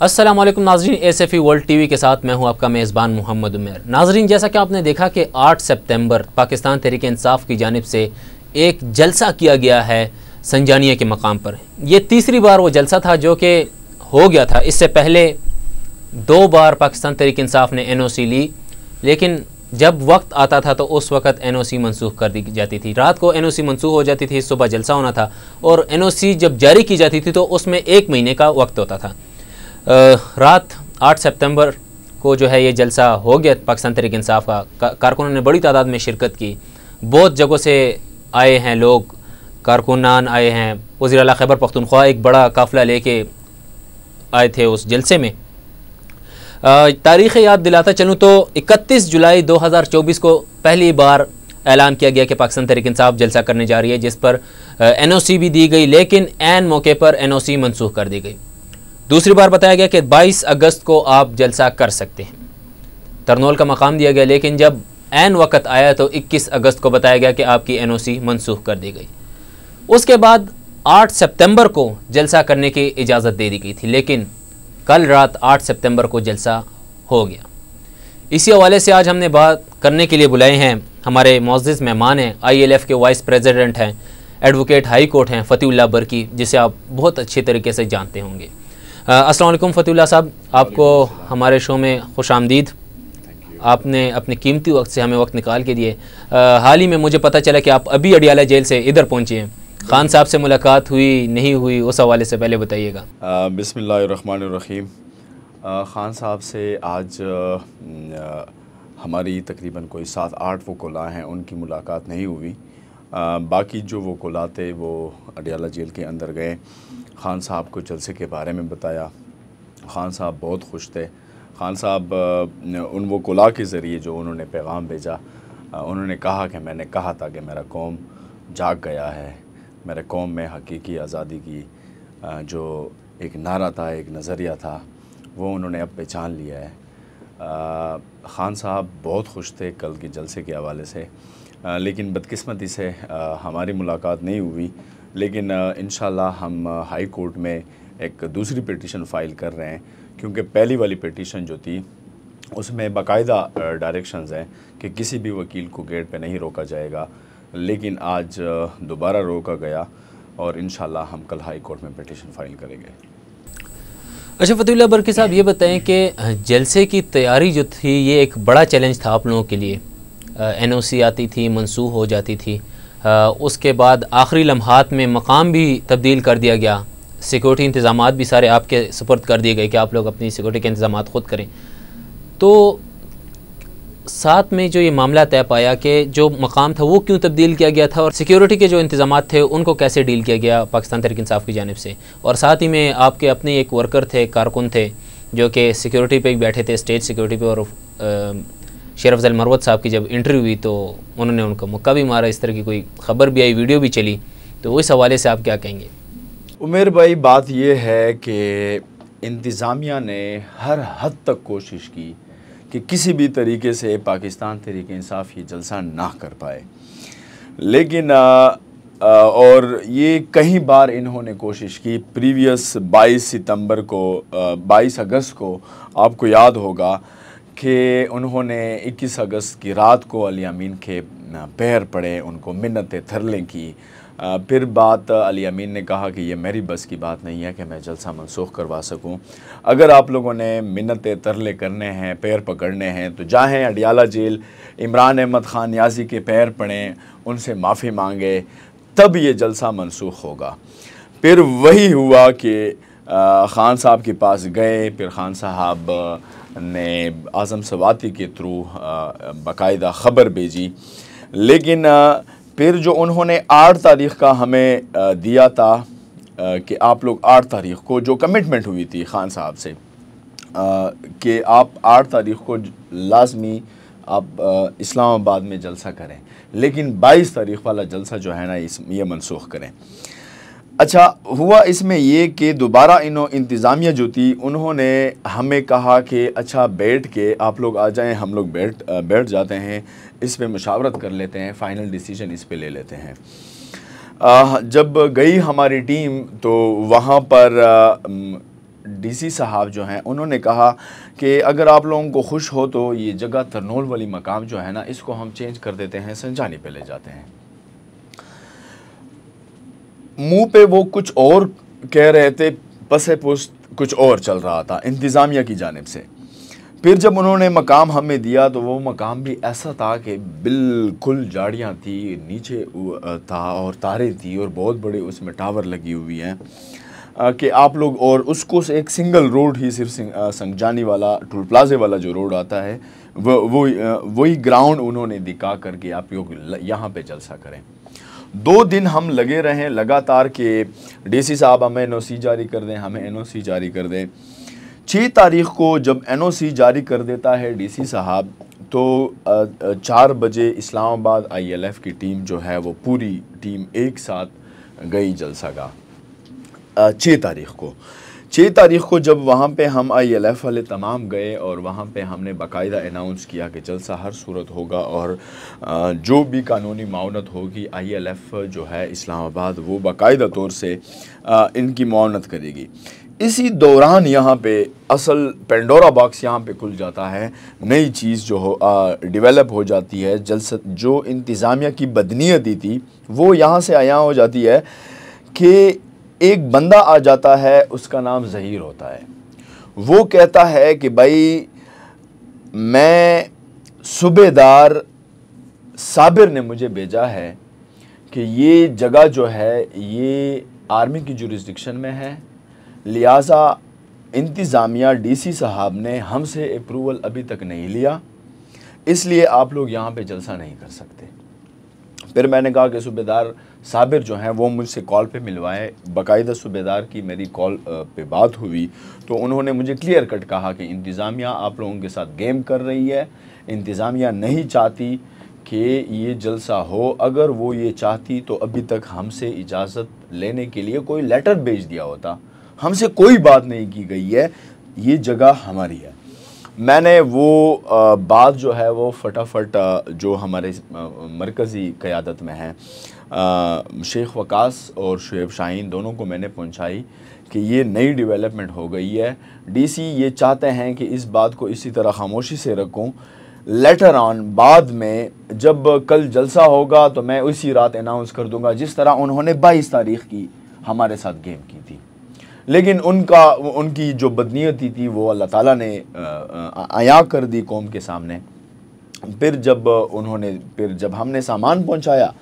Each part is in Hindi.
अस्सलाम वालेकुम नाजरीन, एसएफई वर्ल्ड टीवी के साथ मैं हूं आपका मेज़बान मोहम्मद उमर। नाजरीन, जैसा कि आपने देखा कि 8 सितंबर पाकिस्तान तहरीक इंसाफ की जानिब से एक जलसा किया गया है संजानिया के मकाम पर। यह तीसरी बार वो जलसा था जो कि हो गया था। इससे पहले 2 बार पाकिस्तान तहरीक इंसाफ ने NOC ली, लेकिन जब वक्त आता था तो उस वक्त NOC मनसूख कर दी जाती थी। रात को NOC मनसूख हो जाती थी, सुबह जलसा होना था, और NOC जब जारी की जाती थी तो उसमें 1 महीने का वक्त होता था। रात 8 सितंबर को जो है ये जलसा हो गया पाकिस्तान तहरीक इंसाफ का। कारकुनों ने बड़ी तादाद में शिरकत की, बहुत जगहों से आए हैं लोग, कारकुनान आए हैं। वज़ीर आला खैबर पख्तूनख्वा एक बड़ा काफ़िला लेके आए थे उस जलसे में। तारीख़ याद दिलाता चलूँ तो 31 जुलाई 2024 को पहली बार ऐलान किया गया कि पाकिस्तान तहरीक इंसाफ जलसा करने जा रही है, जिस पर NOC भी दी गई, लेकिन ऐन मौके पर NOC मनसूख कर दी गई। दूसरी बार बताया गया कि 22 अगस्त को आप जलसा कर सकते हैं, तरनोल का मकाम दिया गया, लेकिन जब ऐन वक्त आया तो 21 अगस्त को बताया गया कि आपकी NOC मनसूख कर दी गई। उसके बाद 8 सितंबर को जलसा करने की इजाज़त दे दी गई थी, लेकिन कल रात 8 सितंबर को जलसा हो गया। इसी हवाले से आज हमने बात करने के लिए बुलाए हैं हमारे मुअज़्ज़िज़ मेहमान हैं, ILF के वाइस प्रेसिडेंट हैं, एडवोकेट हाई कोर्ट हैं फ़तीउल्लाह बरकी, जिसे आप बहुत अच्छे तरीके से जानते होंगे। अस्सलाम वालेकुम फ़तीउल्लाह साहब, आपको हमारे शो में खुशामदीद। आपने अपने कीमती वक्त से हमें वक्त निकाल के दिए। हाल ही में मुझे पता चला कि आप अभी अडियाला जेल से इधर पहुँचे हैं। खान साहब से मुलाकात हुई नहीं हुई, उस हवाले से पहले बताइएगा। बिस्मिल्लाहिर्रहमानिर्रहीम। ख़ान साहब से आज हमारी तकरीबन कोई 7-8 वकला हैं, उनकी मुलाकात नहीं हुई। बाकी जो वकला थे वो अडियाला जेल के अंदर गए, ख़ान साहब को जलसे के बारे में बताया। ख़ान साहब बहुत खुश थे। ख़ान साहब उन वकला के ज़रिए जो उन्होंने पैगाम भेजा, उन्होंने कहा कि मैंने कहा था कि मेरा कौम जाग गया है, मेरे कौम में हकीकी आज़ादी की जो एक नारा था, एक नज़रिया था, वो उन्होंने अब पहचान लिया है। ख़ान साहब बहुत खुश थे कल के जलसे के हवाले से, लेकिन बदकिस्मती से हमारी मुलाकात नहीं हुई। लेकिन इंशाल्लाह हम हाई कोर्ट में एक दूसरी पिटीशन फ़ाइल कर रहे हैं, क्योंकि पहली वाली पिटीशन जो थी उसमें बाकायदा डायरेक्शंस हैं कि किसी भी वकील को गेट पे नहीं रोका जाएगा, लेकिन आज दोबारा रोका गया और इंशाल्लाह हम कल हाई कोर्ट में पिटीशन फ़ाइल करेंगे। अच्छा फ़तीउल्लाह बरकी साहब, ये बताएं कि जलसे की तैयारी जो थी ये एक बड़ा चैलेंज था आप लोगों के लिए। NOC आती थी, मनसूख हो जाती थी, उसके बाद आखिरी लम्हात में मकाम भी तब्दील कर दिया गया, सिक्योरिटी इंतज़ामात भी सारे आपके सुपुर्द कर दिए गए कि आप लोग अपनी सिक्योरिटी के इंतज़ामात ख़ुद करें। तो साथ में जो ये मामला तय पाया कि जो मकाम था वो क्यों तब्दील किया गया था, और सिक्योरिटी के जो इंतज़ामात थे उनको कैसे डील किया गया पाकिस्तान तहरीक इंसाफ की जानिब से, और साथ ही में आपके अपने एक वर्कर थे, कारकुन थे, जो कि सिक्योरिटी पे बैठे थे, स्टेज सिक्योरिटी पे, और शेर अफजल मरवत साहब की जब इंटरव्यू हुई तो उन्होंने उनका मुक्का भी मारा, इस तरह की कोई ख़बर भी आई, वीडियो भी चली। तो इस हवाले से आप क्या कहेंगे? उमेर भाई, बात ये है कि इंतज़ामिया ने हर हद तक कोशिश की कि किसी भी तरीके से पाकिस्तान तहरीक इंसाफ ये जलसा ना कर पाए, लेकिन और ये कई बार इन्होंने कोशिश की। प्रीवियस 22 सितंबर को 22 अगस्त को आपको याद होगा कि उन्होंने 21 अगस्त की रात को अली अमीन के पैर पड़े, उनको मिन्नतें थरलें की। फिर बात अली अमीन ने कहा कि ये मेरी बस की बात नहीं है कि मैं जलसा मनसूख करवा सकूं। अगर आप लोगों ने मिन्नतें तरले करने हैं, पैर पकड़ने हैं, तो जाएँ अडियाला जेल, इमरान अहमद ख़ान नियाज़ी के पैर पड़ें, उनसे माफ़ी मांगे, तब ये जलसा मनसूख होगा। फिर वही हुआ कि ख़ान साहब के पास गए, फिर ख़ान साहब ने आज़म सवाती के थ्रू बाकायदा ख़बर भेजी, लेकिन फिर जो उन्होंने 8 तारीख़ का हमें दिया था कि आप लोग 8 तारीख़ को जो कमिटमेंट हुई थी ख़ान साहब से कि आप 8 तारीख़ को लाजमी आप इस्लामाबाद में जलसा करें, लेकिन 22 तारीख़ वाला जलसा जो है ना ये मनसूख करें। अच्छा हुआ इसमें ये कि दोबारा इंतज़ामिया जो थी उन्होंने हमें कहा कि अच्छा बैठ के आप लोग आ जाएं, हम लोग बैठ जाते हैं, इस पे मुशावरत कर लेते हैं, फ़ाइनल डिसीजन इस पे ले लेते हैं। जब गई हमारी टीम तो वहाँ पर डीसी साहब जो हैं उन्होंने कहा कि अगर आप लोगों को खुश हो तो ये जगह तरनोल वाली मकाम जो है ना, इसको हम चेंज कर देते हैं, संजानी पे ले जाते हैं। मुंह पे वो कुछ और कह रहे थे, पसे पुस्त कुछ और चल रहा था इंतज़ामिया की जानिब से। फिर जब उन्होंने मकाम हमें दिया तो वो मकाम भी ऐसा था कि बिल्कुल झाड़ियाँ थी, नीचे था और तारे थी और बहुत बड़े उसमें टावर लगी हुई हैं कि आप लोग, और उसको से एक सिंगल रोड ही सिर्फ संजानी वाला टोल प्लाजे वाला जो रोड आता है वही ग्राउंड उन्होंने दिखा करके आप लोग यहाँ पे जलसा करें। 2 दिन हम लगे रहे लगातार कि डीसी साहब हमें एनओसी जारी कर दें, हमें एनओसी जारी कर दें। 6 तारीख को जब एनओसी जारी कर देता है डीसी साहब तो 4 बजे इस्लामाबाद ILF की टीम जो है वो पूरी टीम एक साथ गई जलसागाह। 6 तारीख को जब वहाँ पे हम ILF वाले तमाम गए और वहाँ पे हमने बाकायदा अनाउंस किया कि जलसा हर सूरत होगा और जो भी कानूनी मावनत होगी ILF जो है इस्लामाबाद वो बाकायदा तौर से इनकी मावनत करेगी। इसी दौरान यहाँ पे असल पेंडोरा बॉक्स यहाँ पे खुल जाता है, नई चीज़ जो हो डेवलप हो जाती है। जलसा जो इंतज़ामिया की बदनीयती थी वो यहाँ से आया हो जाती है कि एक बंदा आ जाता है, उसका नाम ज़हीर होता है। वो कहता है कि भाई मैं सूबेदार साबिर ने मुझे भेजा है कि ये जगह जो है ये आर्मी की जुरिस्डिक्शन में है, लिहाजा इंतज़ामिया डीसी साहब ने हमसे अप्रूवल अभी तक नहीं लिया, इसलिए आप लोग यहाँ पे जलसा नहीं कर सकते। फिर मैंने कहा कि सूबेदार साबिर जो हैं वो मुझसे कॉल पे मिलवाए। बाकायदा सूबेदार की मेरी कॉल पे बात हुई तो उन्होंने मुझे क्लियर कट कहा कि इंतज़ामिया आप लोगों के साथ गेम कर रही है, इंतज़ामिया नहीं चाहती कि ये जलसा हो। अगर वो ये चाहती तो अभी तक हमसे इजाज़त लेने के लिए कोई लेटर भेज दिया होता, हमसे कोई बात नहीं की गई है, ये जगह हमारी है। मैंने वो बात जो है वो फटाफट जो हमारे मरकज़ी क़यादत में है शेख वकास और शुएब शाहीन दोनों को मैंने पहुंचाई कि ये नई डेवलपमेंट हो गई है। डीसी ये चाहते हैं कि इस बात को इसी तरह खामोशी से रखूं, लेटर ऑन बाद में जब कल जलसा होगा तो मैं उसी रात अनाउंस कर दूंगा, जिस तरह उन्होंने 22 तारीख की हमारे साथ गेम की थी। लेकिन उनकी जो बदनीयती थी वो अल्लाह ताला ने आया कर दी कौम के सामने। फिर जब हमने सामान पहुंचाया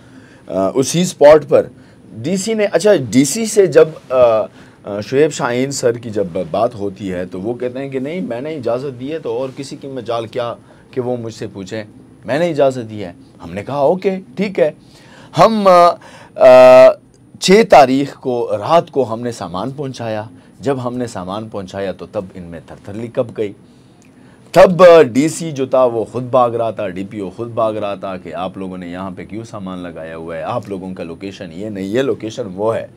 उसी स्पॉट पर डीसी ने, अच्छा डीसी से जब शुएब शाहीन सर की जब बात होती है तो वो कहते हैं कि नहीं मैंने इजाज़त दी है, तो और किसी की मजाल क्या कि वो मुझसे पूछें, मैंने इजाज़त दी है। हमने कहा ओके ठीक है। हम 6 तारीख को रात को हमने सामान पहुंचाया। जब हमने सामान पहुंचाया तो तब इनमें थरथरली कब गई। तब डीसी जो था वो खुद भाग रहा था, डीपीओ खुद भाग रहा था कि आप लोगों ने यहाँ पे क्यों सामान लगाया हुआ है, आप लोगों का लोकेशन ये नहीं, ये लोकेशन वो है।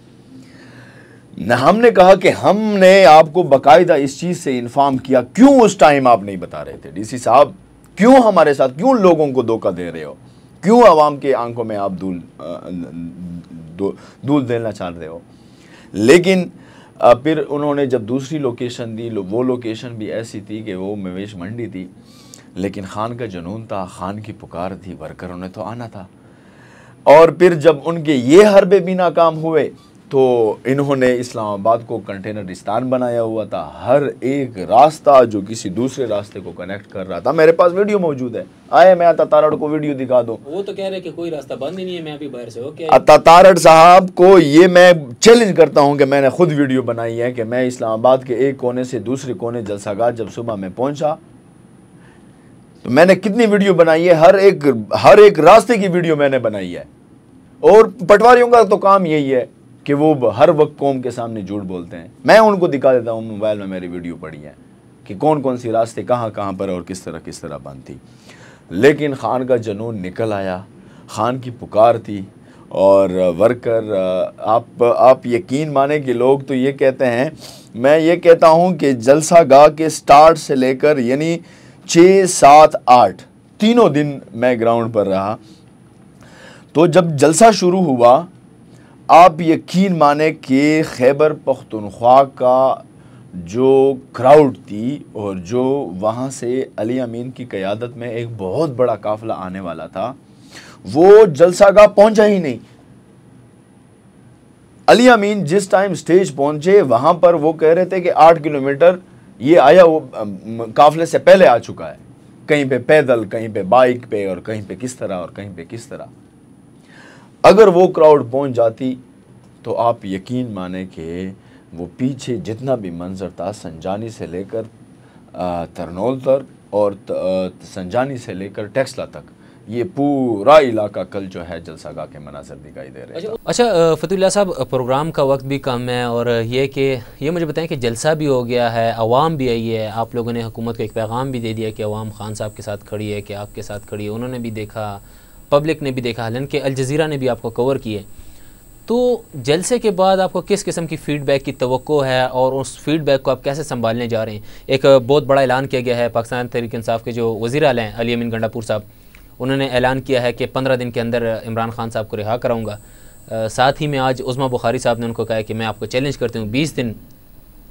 हमने कहा कि हमने आपको बाकायदा इस चीज़ से इन्फॉर्म किया, क्यों उस टाइम आप नहीं बता रहे थे डीसी साहब, क्यों हमारे साथ, क्यों लोगों को धोखा दे रहे हो, क्यों आवाम के आंखों में आप धूल देना चाह रहे हो। लेकिन फिर उन्होंने जब दूसरी लोकेशन दी, वो लोकेशन भी ऐसी थी कि वो मवेश मंडी थी, लेकिन खान का जुनून था, खान की पुकार थी, वर्करों ने तो आना था। और फिर जब उनके ये हरबे भी नाकाम हुए तो इन्होंने इस्लामाबाद को कंटेनरिस्तान बनाया हुआ था। हर एक रास्ता जो किसी दूसरे रास्ते को कनेक्ट कर रहा था, मेरे पास वीडियो मौजूद है, आए मैं अता तारड़ को वीडियो दिखा दूं। वो तो कह रहे कि कोई रास्ता बंद ही नहीं है, मैं अभी बाहर से ओके। अता तारड़ साहब को ये मैं चैलेंज करता हूं कि मैंने खुद वीडियो बनाई है कि मैं इस्लामाबाद के एक कोने से दूसरे कोने जलसागाह जब सुबह में पहुंचा तो मैंने कितनी वीडियो बनाई है, हर एक रास्ते की वीडियो मैंने बनाई है। और पटवारियों का तो काम यही है कि वो हर वक्त कौम के सामने झूठ बोलते हैं। मैं उनको दिखा देता हूँ, मोबाइल में मेरी वीडियो पड़ी है कि कौन कौन सी रास्ते कहाँ कहाँ पर और किस तरह बंद थी। लेकिन खान का जुनून निकल आया, खान की पुकार थी। और वर्कर आप यकीन माने कि लोग तो ये कहते हैं, मैं ये कहता हूँ कि जलसागाह के स्टार्ट से लेकर यानी 6, 7, 8 तीनों दिन मैं ग्राउंड पर रहा। तो जब जलसा शुरू हुआ, आप यकीन माने कि खैबर पख्तूनख्वा का जो क्राउड थी और जो वहाँ से अली अमीन की क़यादत में एक बहुत बड़ा काफ़िला आने वाला था, वो जलसागाह पहुंचा ही नहीं। अली अमीन जिस टाइम स्टेज पहुंचे वहाँ पर वो कह रहे थे कि 8 किलोमीटर ये आया वो काफ़िले से पहले आ चुका है, कहीं पे पैदल, कहीं पे बाइक पे, और कहीं पे किस तरह और कहीं पे किस तरह। अगर वो क्राउड पहुंच जाती तो आप यकीन माने कि वो पीछे जितना भी मंजर था, संजानी से लेकर तरनौल तक और संजानी से लेकर टेक्सला तक, ये पूरा इलाका कल जो है जलसागाह के मनाज़र दिखाई दे रहे हैं। अच्छा फतहुल्लाह साहब, प्रोग्राम का वक्त भी कम है और ये मुझे बताएं कि जलसा भी हो गया है, अवाम भी आई है, आप लोगों ने हुकूमत को एक पैगाम भी दे दिया कि अवाम खान साहब के साथ खड़ी है, कि आपके साथ खड़ी है, उन्होंने भी देखा, पब्लिक ने भी देखा, हालांकि अल जज़ीरा ने भी आपको कवर किए। तो जलसे के बाद आपको किस किस्म की फ़ीडबैक की तवक्को है और उस फीडबैक को आप कैसे संभालने जा रहे हैं? एक बहुत बड़ा ऐलान किया गया है, पाकिस्तान तहरीक इंसाफ के जो वज़ीर आला हैं अली अमीन गंडापुर साहब, उन्होंने ऐलान किया है कि 15 दिन के अंदर इमरान खान साहब को रिहा कराऊंगा। साथ ही में आज उस्मा बुखारी साहब ने उनको कहा है कि मैं आपको चैलेंज करती हूँ, 20 दिन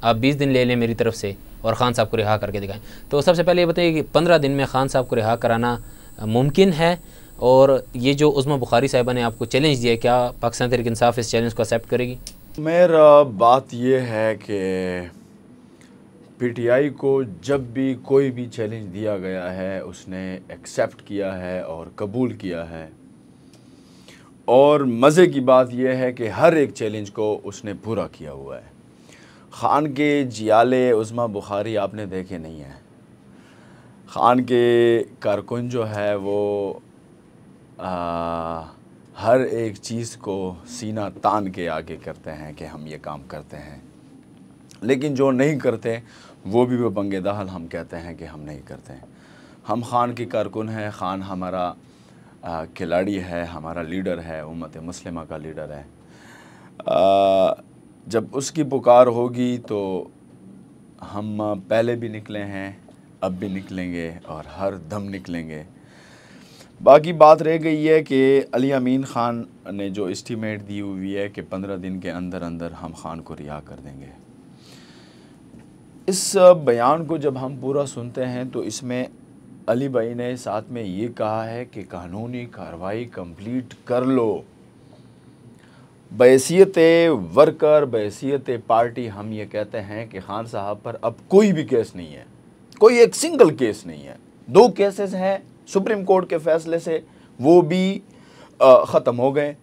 आप 20 दिन ले लें मेरी तरफ से और ख़ान साहब को रिहा करके दिखाएं। तो सबसे पहले ये बताइए कि 15 दिन में ख़ान साहब को रिहा कराना मुमकिन है? और ये जो उस्मा बुखारी साहिबा ने आपको चैलेंज दिया, क्या पाकिस्तान तहरीक इंसाफ इस चैलेंज को एक्सेप्ट करेगी? मेरा बात ये है कि पीटीआई को जब भी कोई भी चैलेंज दिया गया है उसने एक्सेप्ट किया है और कबूल किया है, और मज़े की बात यह है कि हर एक चैलेंज को उसने पूरा किया हुआ है। ख़ान के जियाले उस्मा बुखारी आपने देखे नहीं हैं। ख़ान के कारकुन जो है वो हर एक चीज़ को सीना तान के आगे करते हैं कि हम ये काम करते हैं, लेकिन जो नहीं करते वो भी बंगेदाहल हम कहते हैं कि हम नहीं करते। हम ख़ान की कारकुन हैं, ख़ान हमारा खिलाड़ी है, हमारा लीडर है, उम्मत मुस्लिमा का लीडर है। जब उसकी पुकार होगी तो हम पहले भी निकले हैं, अब भी निकलेंगे और हर दम निकलेंगे। बाकी बात रह गई है कि अली अमीन ख़ान ने जो एस्टीमेट दी हुई है कि 15 दिन के अंदर अंदर हम ख़ान को रिहा कर देंगे। इस बयान को जब हम पूरा सुनते हैं तो इसमें अली भाई ने साथ में ये कहा है कि कानूनी कार्रवाई कंप्लीट कर लो। बहैसियत वर्कर, बहैसियत पार्टी हम ये कहते हैं कि ख़ान साहब पर अब कोई भी केस नहीं है, कोई एक सिंगल केस नहीं है। 2 केसेस हैं सुप्रीम कोर्ट के फैसले से, वो भी ख़त्म हो गए।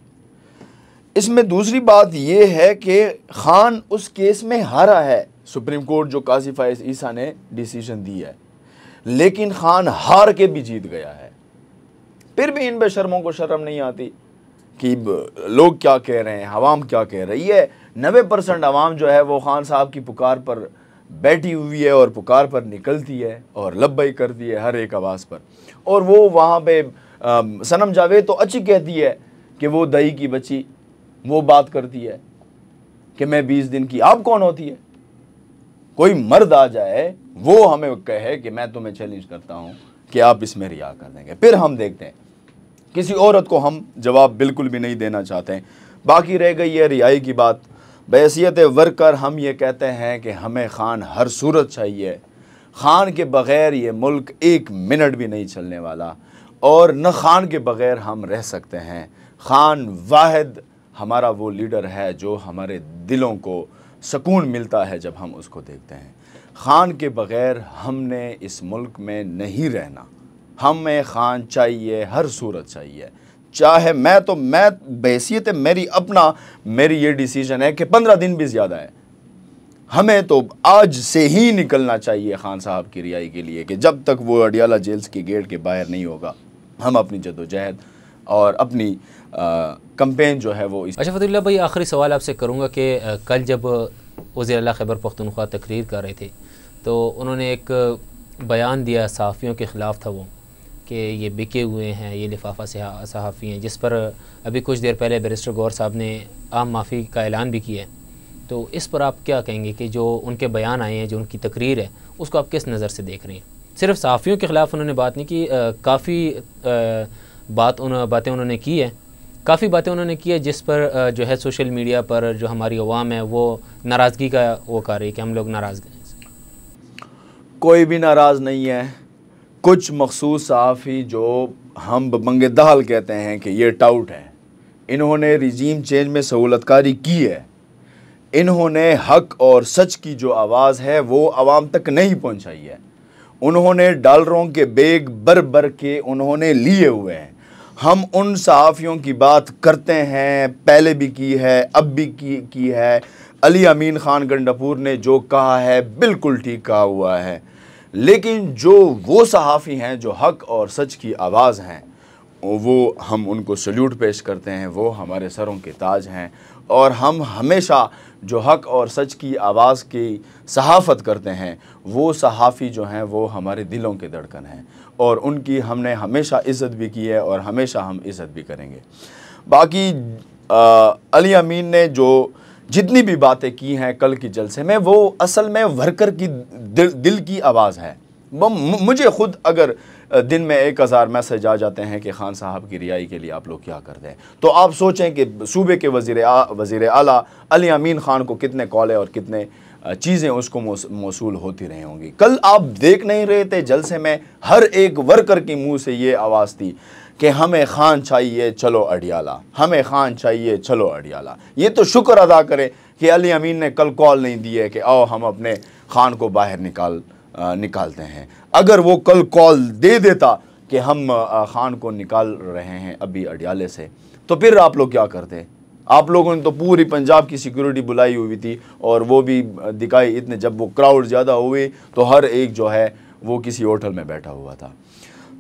इसमें दूसरी बात ये है कि ख़ान उस केस में हारा है, सुप्रीम कोर्ट जो काजी फायज़ ईसा ने डिसीजन दी है, लेकिन ख़ान हार के भी जीत गया है। फिर भी इन बेशर्मों को शर्म नहीं आती कि लोग क्या कह रहे हैं, अवाम क्या कह रही है। 90% अवाम जो है वो ख़ान साहब की पुकार पर बैठी हुई है और पुकार पर निकलती है और लब्बई करती है हर एक आवाज़ पर। और वो वहाँ पे सनम जावेद तो अच्छी कहती है कि वो दही की बच्ची, वो बात करती है कि मैं 20 दिन की, आप कौन होती है? कोई मर्द आ जाए वो हमें कहे कि मैं तुम्हें चैलेंज करता हूँ कि आप इसमें रिहा कर देंगे, फिर हम देखते हैं। किसी औरत को हम जवाब बिल्कुल भी नहीं देना चाहते हैं। बाकी रह गई है रिहाई की बात। बहैसियत वर्कर हम ये कहते हैं कि हमें ख़ान हर सूरत चाहिए। ख़ान के बग़ैर ये मुल्क 1 मिनट भी नहीं चलने वाला, और न ख़ान के बग़ैर हम रह सकते हैं। ख़ान वाहिद हमारा वो लीडर है जो हमारे दिलों को सुकून मिलता है जब हम उसको देखते हैं। ख़ान के बग़ैर हमने इस मुल्क में नहीं रहना। हमें ख़ान चाहिए, हर सूरत चाहिए। चाहे मैं बहैसियत मेरी ये डिसीजन है कि 15 दिन भी ज़्यादा है, हमें तो आज से ही निकलना चाहिए ख़ान साहब की रिहाई के लिए, कि जब तक वो अडियाला जेल्स के गेट के बाहर नहीं होगा हम अपनी जद्दोजहद और अपनी कैंपेन जो है वो अच्छा फतहुल्लाह भाई, आखिरी सवाल आपसे करूँगा कि कल जब वज़ीर आला खैबर पख्तूनख्वा तकरीर कर रहे थे तो उन्होंने एक बयान दिया, सहाफ़ियों के ख़िलाफ़ था वो, कि ये बिके हुए हैं, ये लिफाफा सहाफ़ी हैं, जिस पर अभी कुछ देर पहले बैरिस्टर गौर साहब ने आम माफ़ी का ऐलान भी किया है। तो इस पर आप क्या कहेंगे कि जो उनके बयान आए हैं, जो उनकी तकरीर है, उसको आप किस नज़र से देख रहे हैं? सिर्फ सहाफ़ियों के ख़िलाफ़ उन्होंने बात नहीं की, काफ़ी बातें उन्होंने की है, काफ़ी बातें उन्होंने की है जिस पर जो है सोशल मीडिया पर जो हमारी अवाम है वो नाराज़गी का वो कर रही है कि हम लोग नाराज़ हैं। कोई भी नाराज़ नहीं है। कुछ मखसूस सहाफ़ी जो हम बंगे दहल कहते हैं कि ये टाउट है, इन्होंने रिजीम चेंज में सहूलतकारी की है, इन्होंने हक और सच की जो आवाज़ है वो आवाम तक नहीं पहुंचाई है। उन्होंने डॉलरों के बैग भर भर के उन्होंने लिए हुए हैं। हम उन सहाफ़ियों की बात करते हैं, पहले भी की है, अब भी की है। अली अमीन ख़ान गंडापुर ने जो कहा है बिल्कुल ठीक कहा हुआ है, लेकिन जो वो सहाफ़ी हैं जो हक और सच की आवाज़ हैं, वो हम उनको सल्यूट पेश करते हैं, वो हमारे सरों के ताज हैं। और हम हमेशा जो हक और सच की आवाज़ की सहाफ़त करते हैं, वो सहाफ़ी जो हैं वो हमारे दिलों के धड़कन हैं, और उनकी हमने हमेशा इज़्ज़त भी की है और हमेशा हम इज़्ज़त भी करेंगे। बाकी अली अमीन ने जो जितनी भी बातें की हैं कल की जलसे में, वो असल में वर्कर की दिल की आवाज़ है। मुझे ख़ुद अगर दिन में 1000 मैसेज आ जाते हैं कि खान साहब की रिहाई के लिए आप लोग क्या कर दें, तो आप सोचें कि सूबे के वज़ीर आला अली अमीन ख़ान को कितने कॉल और कितने चीज़ें उसको मौसूल होती रही होंगी। कल आप देख नहीं रहे थे जलसे में, हर एक वर्कर की मुंह से ये आवाज़ थी कि हमें खान चाहिए चलो अडियाला, हमें खान चाहिए चलो अडियाला। ये तो शुक्र अदा करें कि अली अमीन ने कल कॉल नहीं दी है कि आओ हम अपने खान को बाहर निकालते हैं। अगर वो कल कॉल दे देता कि हम खान को निकाल रहे हैं अभी अडियाले से, तो फिर आप लोग क्या करते? आप लोगों ने तो पूरी पंजाब की सिक्योरिटी बुलाई हुई थी, और वो भी दिखाई इतने, जब वो क्राउड ज़्यादा हुई तो हर एक जो है वो किसी होटल में बैठा हुआ था।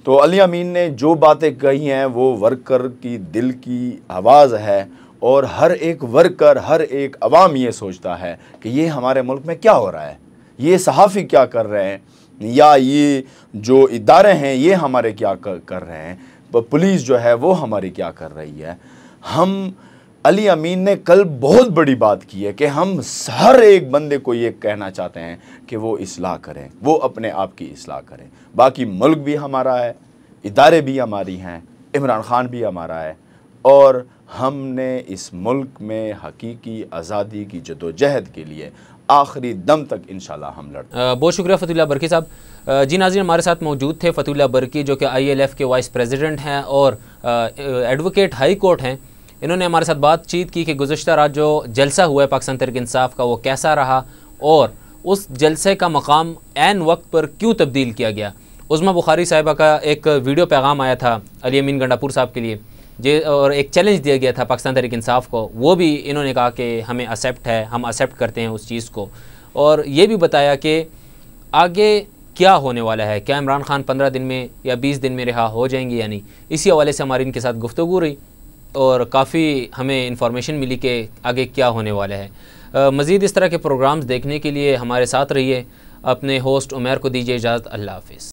तो अली अमीन ने जो बातें कही हैं वो वर्कर की दिल की आवाज़ है, और हर एक वर्कर, हर एक अवाम ये सोचता है कि ये हमारे मुल्क में क्या हो रहा है, ये सहाफ़ी क्या कर रहे हैं, या ये जो इदारे हैं ये हमारे क्या कर रहे हैं, पुलिस जो है वो हमारी क्या कर रही है। हम अली अमीन ने कल बहुत बड़ी बात की है कि हम हर एक बंदे को ये कहना चाहते हैं कि वो इस्लाह करें, वो अपने आप की इस्लाह करें। बाकी मुल्क भी हमारा है, इदारे भी हमारी हैं, इमरान ख़ान भी हमारा है, और हमने इस मुल्क में हकीकी आज़ादी की जदोजहद के लिए आखिरी दम तक इंशाल्लाह हम लड़ते। बहुत शुक्रिया फतहुल्लाह बरकी साहब। जी नाज़रीन, हमारे साथ मौजूद थे फतहुल्लाह बरकी जो कि ILF के वाइस प्रेसिडेंट हैं और एडवोकेट हाई कोर्ट हैं। इन्होंने हमारे साथ बातचीत की कि गुज़श्ता रात जो जलसा हुआ है पाकिस्तान तहरीक इंसाफ का वो कैसा रहा, और उस जलसे का मकाम ऐन वक्त पर क्यों तब्दील किया गया। उज़्मा बुखारी साहिबा का एक वीडियो पैगाम आया था अली अमीन गंडापुर साहब के लिए, और एक चैलेंज दिया गया था पाकिस्तान तहरीक इंसाफ को, वो भी इन्होंने कहा कि हमें एक्सेप्ट है, हम एक्सेप्ट करते हैं उस चीज़ को, और ये भी बताया कि आगे क्या होने वाला है, क्या इमरान ख़ान 15 दिन में या 20 दिन में रिहा हो जाएंगे या नहीं। इसी हवाले से हमारी इनके साथ गुफ्तगू रही और काफ़ी हमें इंफॉर्मेशन मिली कि आगे क्या होने वाला है। मज़ीद इस तरह के प्रोग्राम्स देखने के लिए हमारे साथ रहिए। अपने होस्ट उमैर को दीजिए इजाज़त। अल्लाह हाफ़िज़।